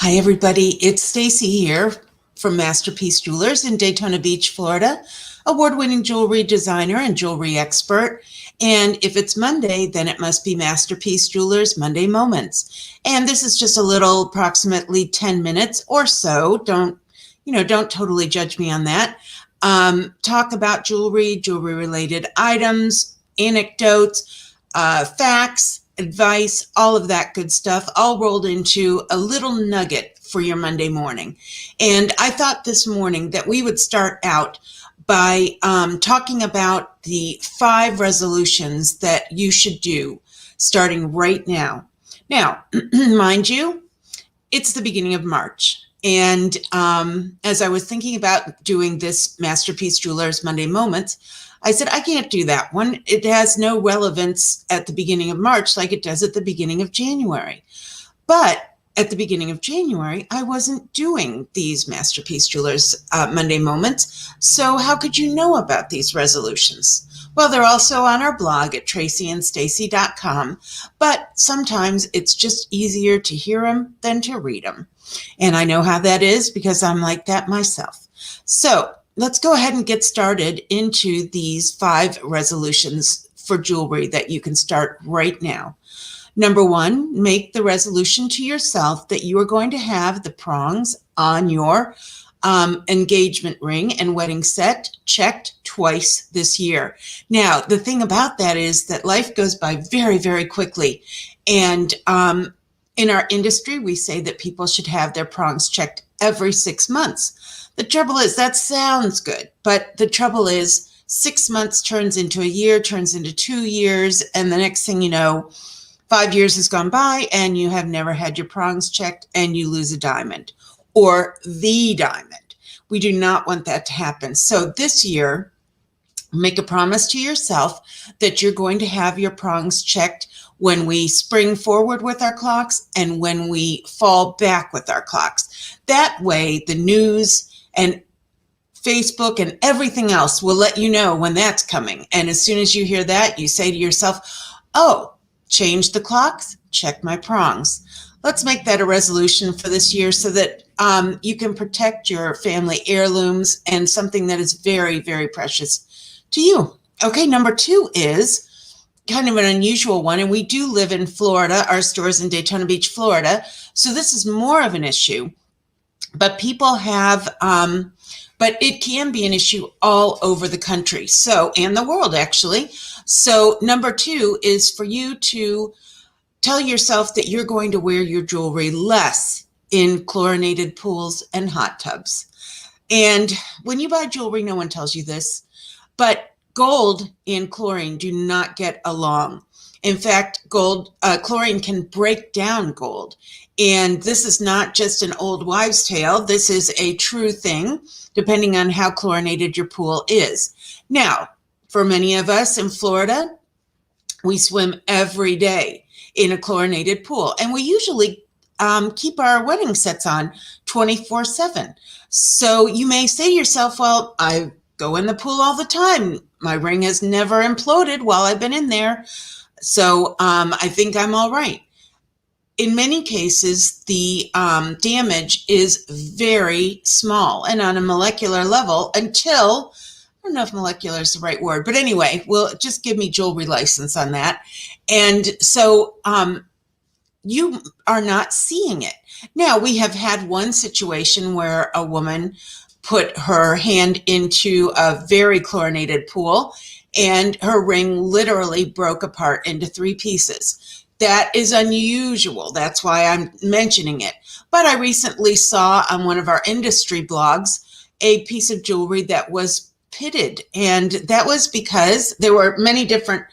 Hi, everybody. It's Stacy here from Masterpiece Jewelers in Daytona Beach, Florida, award-winning jewelry designer and jewelry expert. And if it's Monday, then it must be Masterpiece Jewelers Monday Moments. And this is just a little approximately 10 minutes or so. Don't totally judge me on that. Talk about jewelry related items, anecdotes, facts, advice, all of that good stuff, all rolled into a little nugget for your Monday morning. And I thought this morning that we would start out by talking about the 5 resolutions that you should do starting right now. Now, mind you, it's the beginning of March. And as I was thinking about doing this Masterpiece Jewelers Monday Moments, I said, I can't do that one. It has no relevance at the beginning of March like it does at the beginning of January. But at the beginning of January, I wasn't doing these Masterpiece Jewelers Monday Moments. So how could you know about these resolutions? Well, they're also on our blog at tracyandstacy.com, but sometimes it's just easier to hear them than to read them. And I know how that is because I'm like that myself. So let's go ahead and get started into these 5 resolutions for jewelry that you can start right now. Number 1, make the resolution to yourself that you are going to have the prongs on your engagement ring and wedding set checked twice this year. Now, the thing about that is that life goes by very, very quickly. And in our industry, we say that people should have their prongs checked every 6 months. The trouble is, that sounds good, but the trouble is 6 months turns into a year, turns into 2 years, and the next thing you know, 5 years has gone by and you have never had your prongs checked and you lose a diamond or the diamond. We do not want that to happen. So this year, make a promise to yourself that you're going to have your prongs checked when we spring forward with our clocks and when we fall back with our clocks. That way, the news and Facebook and everything else will let you know when that's coming. And as soon as you hear that, you say to yourself, oh, change the clocks, check my prongs. Let's make that a resolution for this year so that you can protect your family heirlooms and something that is very, very precious to you. Okay, number 2 is kind of an unusual one, and we do live in Florida. Our store is in Daytona Beach, Florida, so this is more of an issue. But people have, but it can be an issue all over the country, so, and the world actually. So number 2 is for you to tell yourself that you're going to wear your jewelry less in chlorinated pools and hot tubs. And when you buy jewelry, no one tells you this, but gold and chlorine do not get along. In fact, chlorine can break down gold. And this is not just an old wives' tale. This is a true thing, depending on how chlorinated your pool is. Now, for many of us in Florida, we swim every day in a chlorinated pool. And we usually keep our wedding sets on 24/7. So you may say to yourself, well, I go in the pool all the time. My ring has never imploded while I've been in there. So I think I'm all right. In many cases, the damage is very small and on a molecular level until, I don't know if molecular is the right word, but anyway, well, just give me jewelry license on that. And so you are not seeing it. Now, we have had one situation where a woman put her hand into a very chlorinated pool and her ring literally broke apart into 3 pieces. That is unusual. That's why I'm mentioning it. But I recently saw on one of our industry blogs a piece of jewelry that was pitted. And that was because there were many different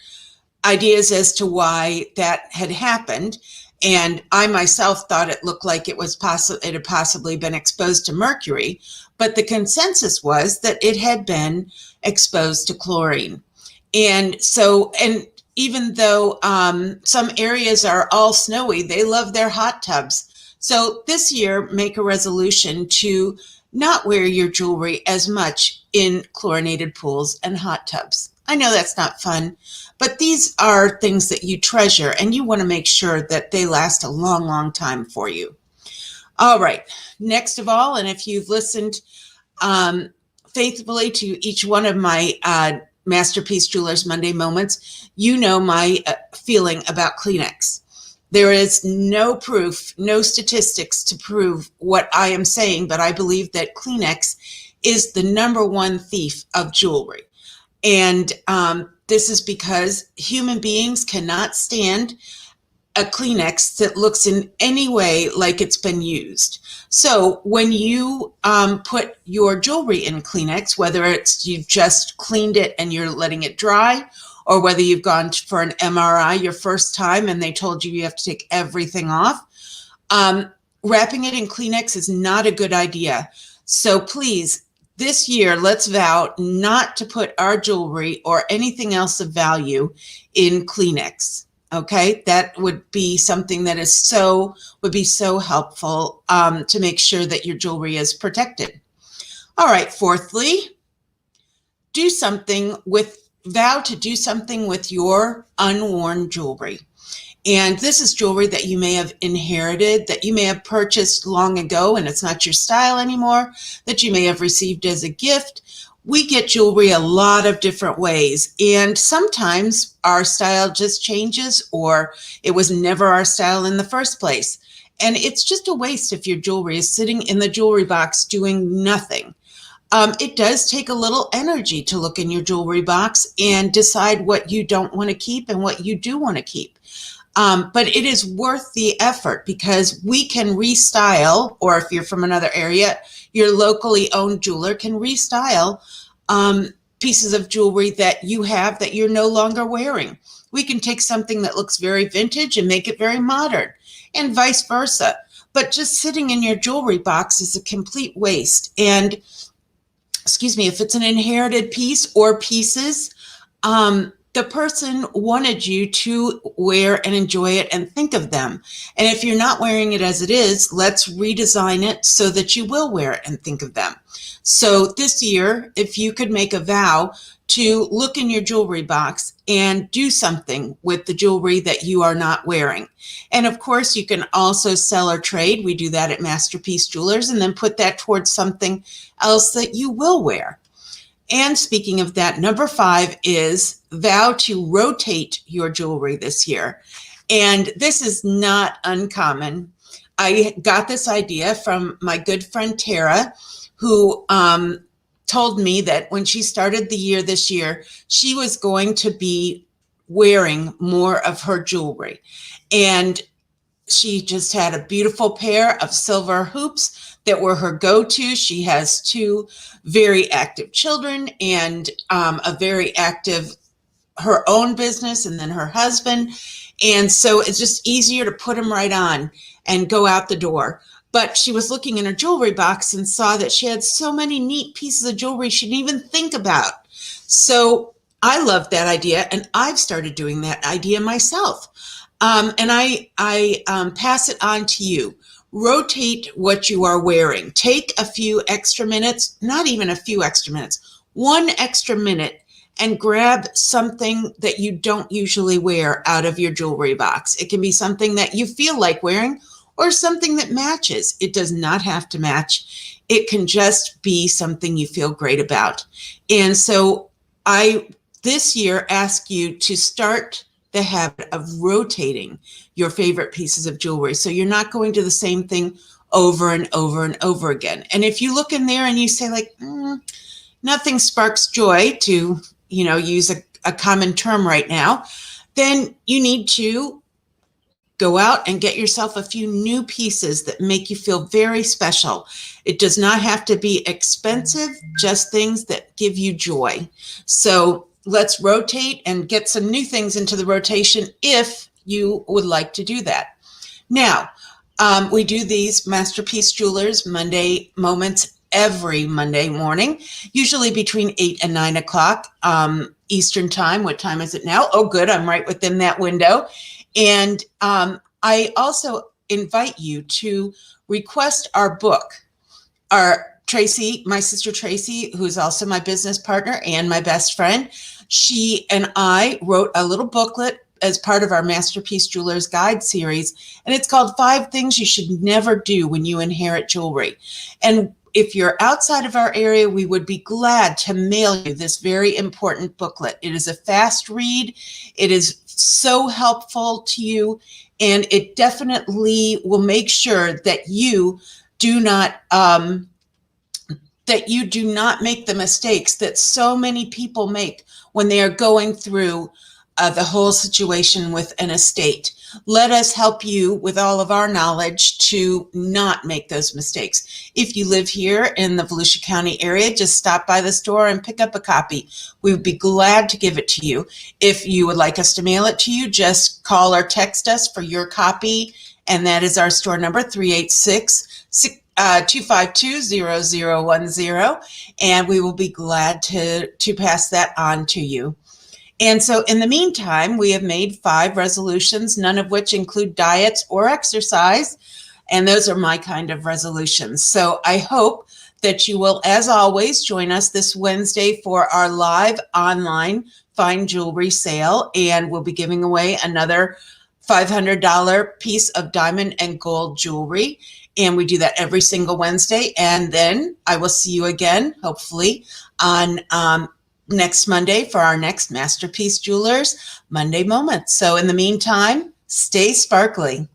ideas as to why that had happened. And I myself thought it looked like it had possibly been exposed to mercury. But the consensus was that it had been exposed to chlorine. And so, and even though some areas are all snowy, they love their hot tubs. So this year, make a resolution to not wear your jewelry as much in chlorinated pools and hot tubs. I know that's not fun, but these are things that you treasure and you want to make sure that they last a long, long time for you. All right. Next of all, and if you've listened faithfully to each one of my Masterpiece Jewelers Monday moments, you know my feeling about Kleenex. There is no proof, no statistics to prove what I am saying, but I believe that Kleenex is the number one thief of jewelry. And this is because human beings cannot stand a Kleenex that looks in any way like it's been used. So when you put your jewelry in Kleenex, whether it's you've just cleaned it and you're letting it dry, or whether you've gone for an MRI your first time and they told you have to take everything off, wrapping it in Kleenex is not a good idea. So please, this year, let's vow not to put our jewelry or anything else of value in Kleenex. Okay, that would be something that would be so helpful to make sure that your jewelry is protected. All right, fourthly, vow to do something with your unworn jewelry. And this is jewelry that you may have inherited, that you may have purchased long ago and it's not your style anymore, that you may have received as a gift. We get jewelry a lot of different ways, and sometimes our style just changes, or it was never our style in the first place. And it's just a waste if your jewelry is sitting in the jewelry box doing nothing. It does take a little energy to look in your jewelry box and decide what you don't want to keep and what you do want to keep. But it is worth the effort because we can restyle, or if you're from another area, your locally owned jeweler can restyle pieces of jewelry that you have that you're no longer wearing. We can take something that looks very vintage and make it very modern, and vice versa. But just sitting in your jewelry box is a complete waste. And if it's an inherited piece or pieces, the person wanted you to wear and enjoy it and think of them. And if you're not wearing it as it is, let's redesign it so that you will wear it and think of them. So this year, if you could make a vow to look in your jewelry box and do something with the jewelry that you are not wearing. And of course, you can also sell or trade. We do that at Masterpiece Jewelers, and then put that towards something else that you will wear. And speaking of that, number 5 is vow to rotate your jewelry this year. And this is not uncommon. I got this idea from my good friend Tara, who told me that when she started the year this year, she was going to be wearing more of her jewelry. And she just had a beautiful pair of silver hoops that were her go-to. She has 2 very active children and a very active, her own business, and then her husband. And so it's just easier to put them right on and go out the door. But she was looking in her jewelry box and saw that she had so many neat pieces of jewelry she didn't even think about. So I love that idea, and I've started doing that idea myself. And I pass it on to you. Rotate what you are wearing. Take a few extra minutes, not even a few extra minutes, 1 extra minute, and grab something that you don't usually wear out of your jewelry box. It can be something that you feel like wearing or something that matches. It does not have to match. It can just be something you feel great about. And so I, this year, ask you to start the habit of rotating your favorite pieces of jewelry. So you're not going to the same thing over and over and over again. And if you look in there and you say like, nothing sparks joy, to, use a common term right now, then you need to go out and get yourself a few new pieces that make you feel very special. It does not have to be expensive, just things that give you joy. So let's rotate and get some new things into the rotation if you would like to do that. Now, we do these Masterpiece Jewelers Monday moments every Monday morning, usually between 8 and 9 o'clock Eastern time. What time is it now? Oh, good. I'm right within that window. And I also invite you to request our book. My sister Tracy, who's also my business partner and my best friend, she and I wrote a little booklet as part of our Masterpiece Jewelers Guide series, and it's called 5 Things You Should Never Do When You Inherit Jewelry. And if you're outside of our area, we would be glad to mail you this very important booklet. It is a fast read. It is so helpful to you, and it definitely will make sure that you do not make the mistakes that so many people make when they are going through the whole situation with an estate. Let us help you with all of our knowledge to not make those mistakes. If you live here in the Volusia County area, just stop by the store and pick up a copy. We would be glad to give it to you. If you would like us to mail it to you, just call or text us for your copy, and that is our store number, 386-252-0010, and we will be glad to pass that on to you. And so in the meantime, we have made 5 resolutions, none of which include diets or exercise. And those are my kind of resolutions. So I hope that you will, as always, join us this Wednesday for our live online fine jewelry sale. And we'll be giving away another $500 piece of diamond and gold jewelry. And we do that every single Wednesday. And then I will see you again, hopefully, on next Monday for our next Masterpiece Jewelers Monday Moment. So in the meantime, stay sparkly.